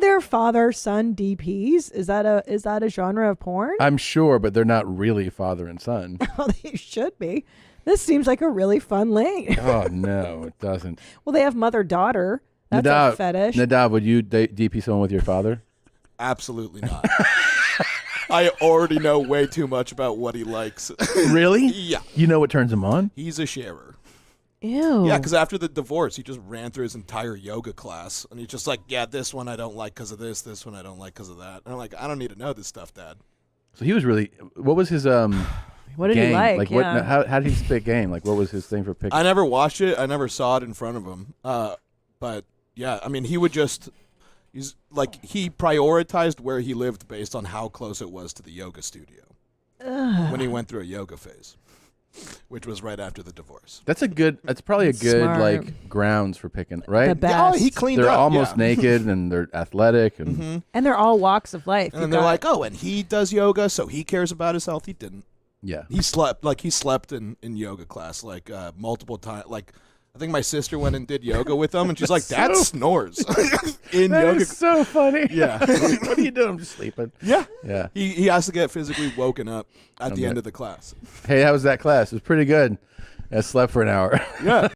there father-son DPs? Is that a genre of porn? I'm sure, but they're not really father and son. Oh, they should be. This seems like a really fun lane. Oh, no, it doesn't. Well, they have mother-daughter. That's a fetish. Nadav, would you DP someone with your father? Absolutely not. I already know way too much about what he likes. Really? Yeah. You know what turns him on? He's a sharer. Ew. Yeah, because after the divorce, he just ran through his entire yoga class. And he's just like, yeah, this one I don't like because of this one I don't like because of that. And I'm like, I don't need to know this stuff, Dad. So he was really, what was his What did game? he like? Like, Yeah. how did he spit game? Like, what was his thing for picking? I never watched it. I never saw it in front of him. But, yeah, I mean, he would just, he prioritized where he lived based on how close it was to the yoga studio when he went through a yoga phase, which was right after the divorce. That's probably a good, Smart. like, grounds for picking, right? The best. Yeah, oh, he cleaned They're up. almost yeah. naked and they're athletic. And And they're all walks of life. And then they're like, oh, and he does yoga, so he cares about his health. He didn't. yeah. He slept in yoga class multiple times. Like, I think my sister went and did yoga with him, and she's like, Dad snores in That yoga. is so funny. Yeah. What are you doing? I'm just sleeping. Yeah. Yeah. He has to get physically woken up at the end of the class. Hey, how was that class? It was pretty good. I slept for an hour. Yeah.